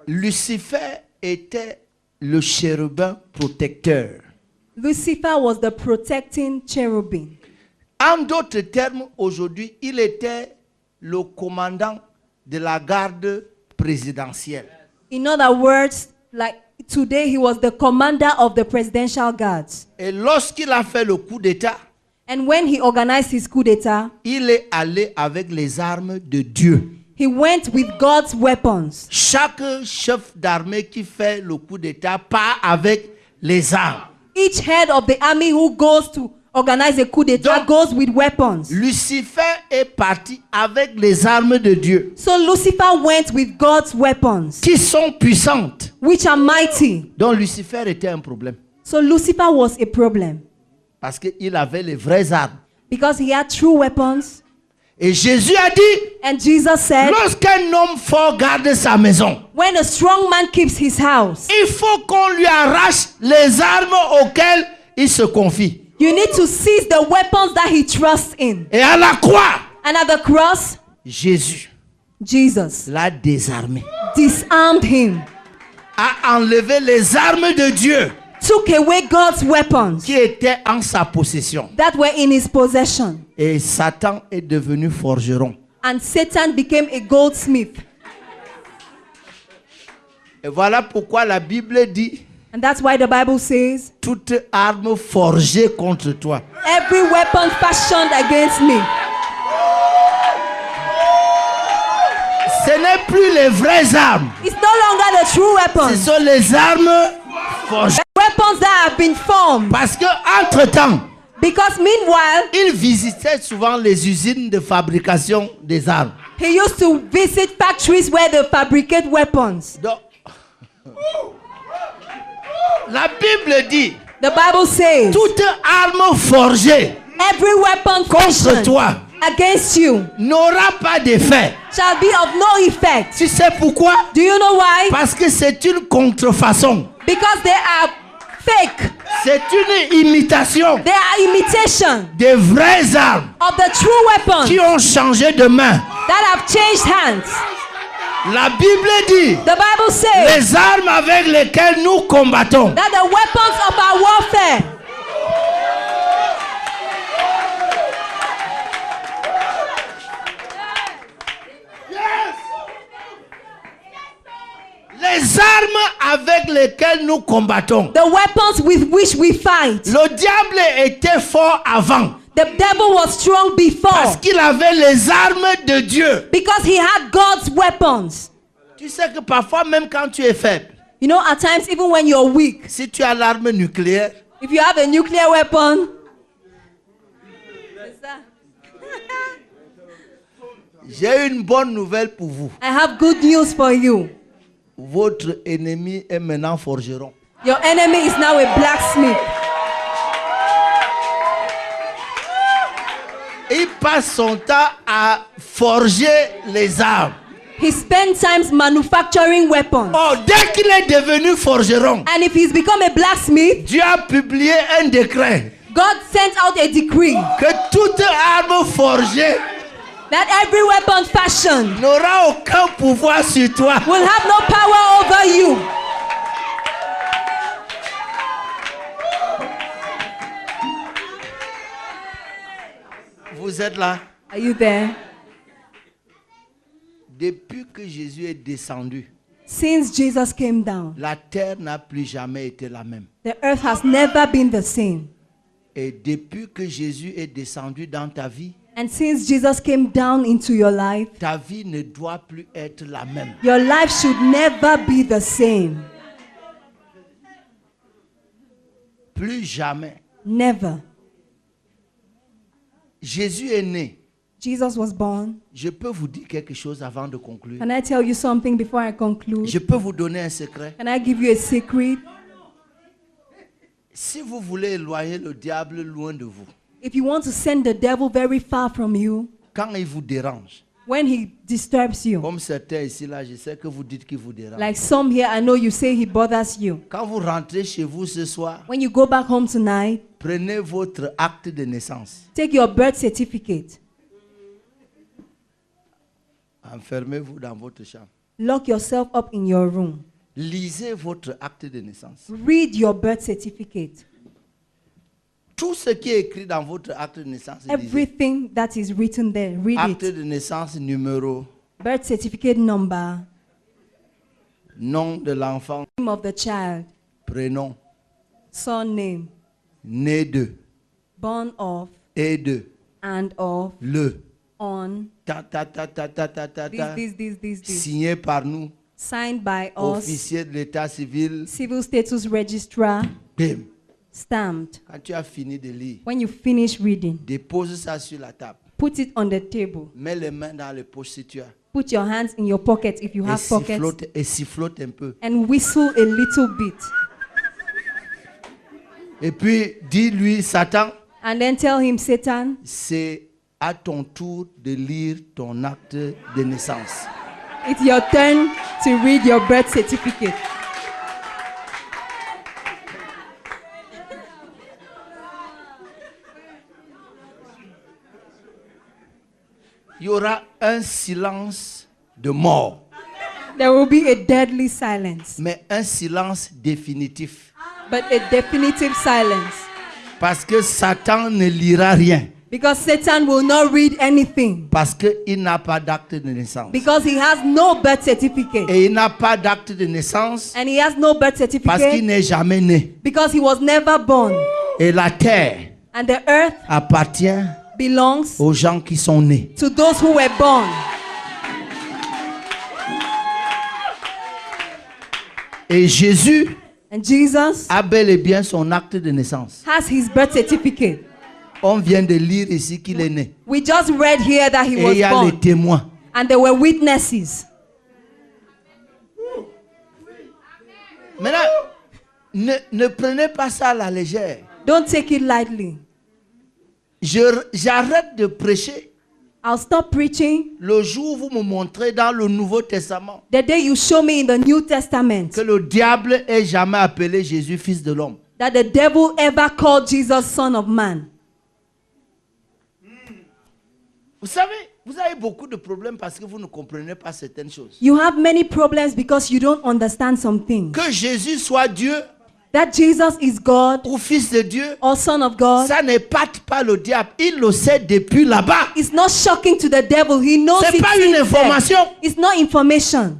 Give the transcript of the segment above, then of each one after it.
Lucifer était le chérubin protecteur. Lucifer was the protecting cherubim. En d'autres termes, aujourd'hui, il était le commandant de la garde présidentielle. In other words, like today, he was the commander of the presidential guards. Et lorsqu'il a fait le coup d'État, And when he organized his coup d'etat, il est allé avec les armes de Dieu. he went with God's weapons. Chaque chef d'armée qui fait le coup d'État part avec les armes. Each head of the army who goes to organize a coup d'etat Donc, goes with weapons. Lucifer est parti avec les armes de Dieu, So Lucifer went with God's weapons, qui sont puissantes. which are mighty. Donc Lucifer était un problème, So Lucifer was a problem parce qu'il avait les vraies armes. because he had true weapons. Et Jésus a dit, And Jesus said, lorsqu'un homme fort garde sa maison, when a strong man keeps his house, il faut qu'on lui arrache les armes auxquelles il se confie. you need to seize the weapons that he trusts in. Et à la croix, And at the cross, Jésus Jesus l'a désarmé, disarmed him, a enlevé les armes de Dieu took away God's weapons qui étaient en sa possession. that were in his possession. Et Satan est devenu forgeron. And Satan became a goldsmith. Et voilà pourquoi la Bible dit, And that's why the Bible says, toute arme forgée contre toi every weapon fashioned against me. ce n'est plus les vraies armes, It's no longer the true ce weapons. sont les armes forgées. The weapons that have been formed. Parce que entre-temps, Because meanwhile, il visitait souvent les usines de fabrication des armes. he used to visit factories where they fabricate weapons. Donc, la Bible dit, The Bible says, toute arme forgée every weapon contre fashioned toi against you n'aura pas d'effet. shall be of no effect. Tu sais pourquoi? Do you know why? Parce que c'est une contrefaçon. Because they are fake. C'est une imitation They are imitation des vraies armes of the true weapons qui ont changé de main. that have changed hands. La Bible dit, The Bible says les armes avec lesquelles nous combattons that the weapons of our warfare les armes avec lesquelles nous combattons. the weapons with which we fight. Le diable était fort avant The devil was strong parce before qu'il avait les armes de Dieu. because he had God's weapons. Tu sais que parfois même quand tu es faible, You know, at times, even when you're weak, si tu as l'arme nucléaire, if you have a nuclear weapon, j'ai une bonne nouvelle pour vous. I have good news for you. Votre ennemi est maintenant forgeron. Your enemy is now a blacksmith. Il passe son temps à forger les armes. He spent times manufacturing weapons. Oh, dès qu'il est devenu forgeron, And if he's become a blacksmith, Dieu a publié un décret God sent out a decree que toute arme forgée that every weapon fashioned n'aura aucun pouvoir sur toi. will have no power over you. Vous êtes là? Are you there? Depuis que Jésus est descendu, Since Jesus came down, la terre n'a plus jamais été la même. the earth has never been the same. Et depuis que Jésus est descendu dans ta vie, And since Jesus came down into your life, ta vie ne doit plus être la même. your life should never be the same. Plus jamais. Never. Jésus est né. Jesus was born. Je peux vous dire quelque chose avant de conclure. Can I tell you something before I conclude? Je peux vous donner un secret. Can I give you a secret? Si vous voulez éloigner le diable loin de vous, If you want to send the devil very far from you, quand il vous dérange, when he disturbs you, comme certains ici là, je sais que vous dites qu'il vous dérange. like some here, I know you say he bothers you. Quand vous rentrez chez vous ce soir, When you go back home tonight, prenez votre acte de naissance. take your birth certificate. Enfermez-vous dans votre chambre. Lock yourself up in your room. Lisez votre acte de naissance. Read your birth certificate. Tout ce qui est écrit dans votre acte de naissance, lisez. Everything that is written there, read Acte it. de naissance, numéro, Birth certificate number, nom de l'enfant, name of the child, prénom, surname, né de, born of, et de, and of, le, on, ta ta ta ta ta ta ta ta, this. signé par nous, Signed by us, officier de l'état civil, civil status registrar, bim. stamped. Quand tu as fini de lire, When you finish reading, dépose ça sur la table. put it on the table. Mets les mains dans les poches si tu as. Put your hands in your pocket if you have pockets, Et sifflote un peu. and whistle a little bit. Et puis, dis-lui, Satan, And then tell him, Satan, c'est à ton tour de lire ton acte de naissance. it's your turn to read your birth certificate. Il y aura un silence de mort, There will be a deadly silence, mais un silence définitif. but a definitive silence. Parce que Satan ne lira rien. Because Satan will not read anything. Parce qu'il n'a pas d'acte de naissance. Because he has no birth certificate. Et il n'a pas d'acte de naissance And he has no birth parce qu'il certificate n'est jamais né. because he was never born. Et la terre And the earth appartient belongs aux gens qui sont nés. to those who were born. Et Jésus And Jesus a bel et bien son acte de naissance. has his birth certificate. On vient de lire ici qu'il est né. We just read here that he Et was il y a les born. témoins. And there were witnesses. Maintenant, ne prenez pas ça à la légère. Don't take it lightly. J'arrête de prêcher I'll stop preaching le jour où vous me montrez dans le Nouveau Testament the day you show me in the New Testament que le diable ait jamais appelé Jésus fils de l'homme. that the devil ever called Jesus son of man. Vous savez, vous avez beaucoup de problèmes parce que vous ne comprenez pas certaines choses. You have many problems because you don't understand some things. Que Jésus soit Dieu That Jesus is God ou fils de Dieu, or son of God ça n'épate pas le diable. Il le sait depuis là-bas. is not shocking to the devil. He knows C'est it pas une since information. there. It's not information.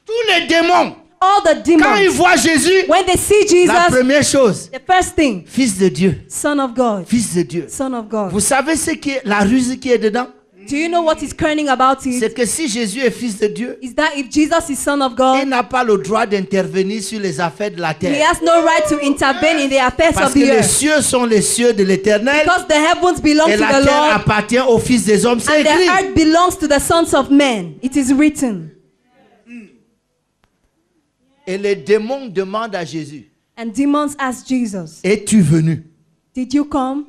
Tous les démons, All the quand ils demons, voient Jésus, when they see la Jesus, première chose, the first thing, fils de Dieu, son of God, fils de Dieu. son of God. Vous savez ce qui est la ruse qui est dedans? Do you know what is kerning about it? C'est que si Jésus est fils de Dieu, Is that if Jesus is son of il God, n'a pas le droit d'intervenir sur les affaires de la he terre. has no right to intervene in the affairs Parce of que the les earth. cieux sont les cieux de l'Éternel Because the heavens belong et to la the terre Lord appartient aux fils des hommes. C'est and the écrit. earth belongs to the sons of men. It is written. Et les démons demandent à Jésus, And demons ask Jesus, es-tu venu? did you come?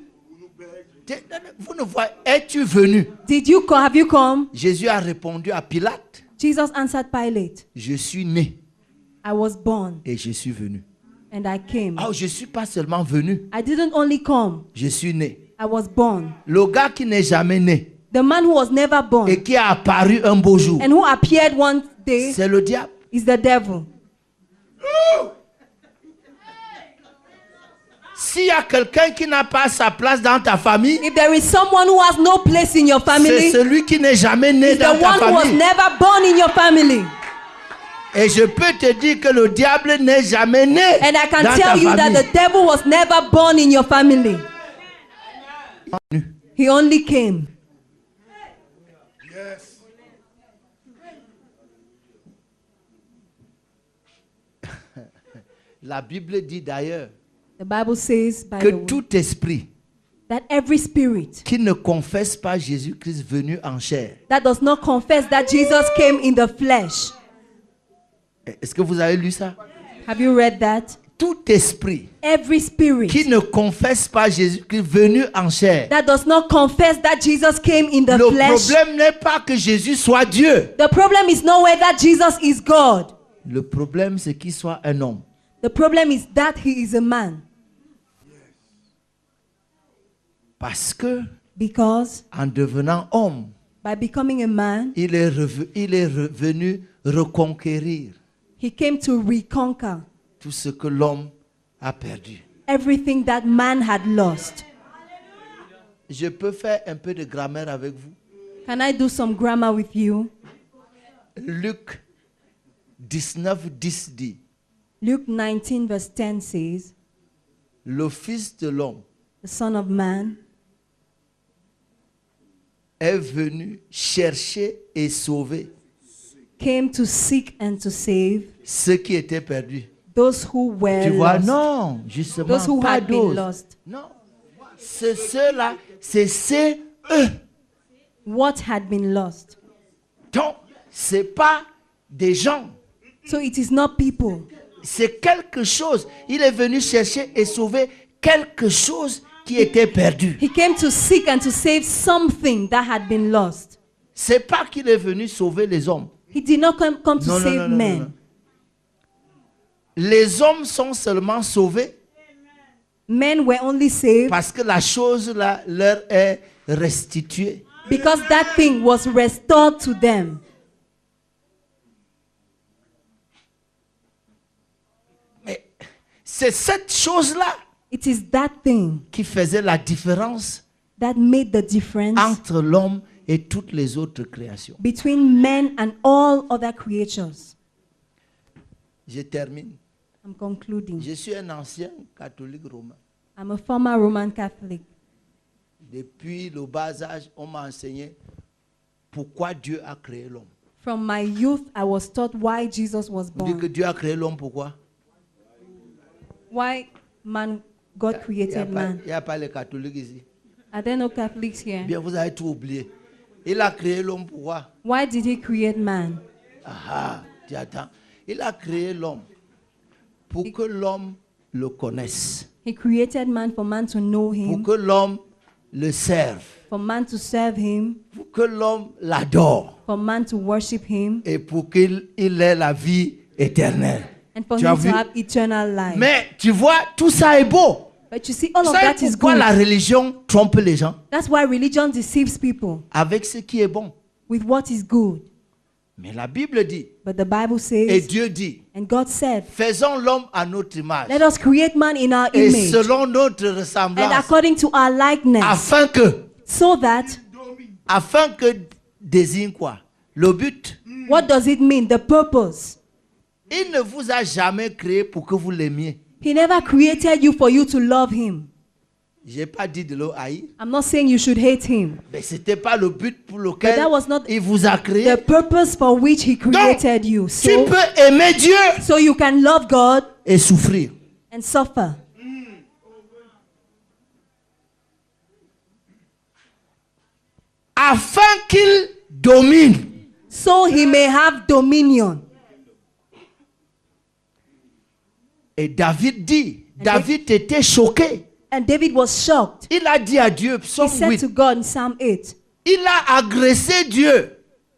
Vous ne voyez, es-tu venu? Did you come? Have you come? Jésus a répondu à Pilate, Jesus answered Pilate, je suis né I was born et je suis venu. and I came. Oh, je ne suis pas seulement venu, I didn't only come, je suis né. I was born. Le gars qui n'est jamais né The man who was never born et qui a apparu un beau jour, and who appeared one day c'est le diable. is the devil. S'il y a quelqu'un qui n'a pas sa place dans ta famille, If there is someone who has no place in your c'est family, celui qui n'est jamais né it's dans the ta one who was famille. never born in your family. Et je peux te dire que le diable n'est jamais né And I can dans ta tell you that famille. the devil was never born in your family. He only came. La Bible dit d'ailleurs The Bible says by que the way, tout esprit that every spirit qui ne confesse pas Jésus-Christ venu en chair. that does not confess that Jesus came in the flesh. Est-ce que vous avez lu ça? Have you read that? Tout esprit Every spirit qui ne confesse pas Jésus-Christ venu en chair. that does not confess that Jesus came in the Le flesh. problème n'est pas que Jésus soit Dieu. The problem is not whether Jesus is God. Le problème c'est qu'il soit un homme. The problem is that he is a man. Parce que Because en devenant homme, By becoming a man, il est revenu reconquérir he came to reconquer tout ce que l'homme a perdu. everything that man had lost. Je peux faire un peu de grammaire avec vous. Can I do some grammar with you? Luc 19:10 dit, Luke 19 verse 10 says, le Fils de l'homme the Son of Man est venu chercher et sauver came to seek and to save ceux qui étaient perdus. those who were Tu vois, lost. non, justement, Those who pas had been d'autres. lost. Non, c'est ceux-là, c'est eux. What had been lost. Donc, c'est pas des gens, So it is not people. c'est quelque chose. Il est venu chercher et sauver quelque chose qui était perdu. He came to seek and to save something that had been lost. C'est pas qu'il est venu sauver les hommes. He did not come to Non, non, save non, non, men. non. Les hommes sont seulement sauvés Men were only saved parce que la chose là leur est restituée. because that thing was restored to them. Mais c'est cette chose-là It is that thing qui faisait la différence that made the difference entre l'homme et toutes les autres créations. between men and all other creatures. Je termine. I'm concluding. Je suis un ancien catholique romain. I'm a former Roman Catholic. Depuis le bas âge, on m'a enseigné pourquoi Dieu a créé l'homme. From my youth, I was taught why Jesus was On dit que born. Dieu a créé l'homme pourquoi? Why God created man. Il n'y a pas les catholiques ici. Are there no Catholics here? Bien, vous avez tout oublié. Il a créé l'homme pourquoi? Why did he create man? Ah, tu attends. Il a créé l'homme pour que l'homme le connaisse, He created man for man to know pour him, que l'homme le serve, for man to serve him, pour que l'homme l'adore for man to worship him, et pour qu'il ait la vie éternelle. and for Tu as him to vu? have eternal life. Mais tu vois, tout ça est beau. But you see, all of Vous that savez is pourquoi good. la religion trompe les gens? That's why religion deceives people Avec ce qui est bon. with what is good. Mais la Bible dit, But the Bible et says, Dieu dit, and God said, faisons l'homme à notre image let us create man in our et image selon notre and ressemblance, according to our likeness, afin que désigne quoi? Le but. what does it mean? The purpose. Il ne vous a jamais créé pour que vous l'aimiez. He never created you for you to love him. Je n'ai pas dit de le haïr, I'm not saying you should hate him. mais ce n'était pas le but pour lequel that was not il vous a créé. The purpose for which he created you. Tu So, peux aimer Dieu so you can love God et souffrir. and suffer. Afin qu'il domine. So he may have dominion. Et David dit, David était choqué. And David was shocked. Il a dit à Dieu, He psaume said 8, to God in Psalm 8, il a agressé Dieu.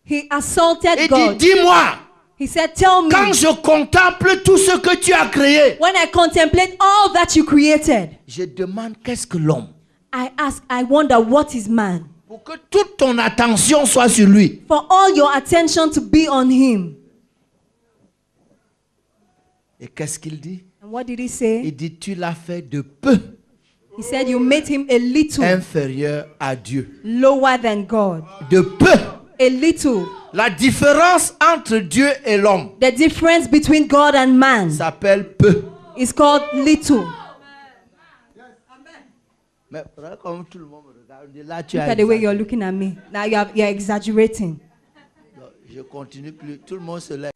he assaulted Il dit, God. dis-moi, He said, tell me, quand je contemple tout ce que tu as créé, when I contemplate all that you created, je demande qu'est-ce que l'homme? I wonder, what is man? Pour que toute ton attention soit sur lui. For all your attention to be on him. Et qu'est-ce qu'il dit? And what did he say? Il dit, tu l'as fait de peu He said, you made him a little inférieur à Dieu. lower than God. De peu. A little. La différence entre Dieu et l'homme The difference between God and man s'appelle peu. is called little. Mais regarde comme tout le monde me regarde. Là, tu Look as at the way you're exagéré. looking at me. Now you're exaggerating. Je continue plus. Tout le monde se lève.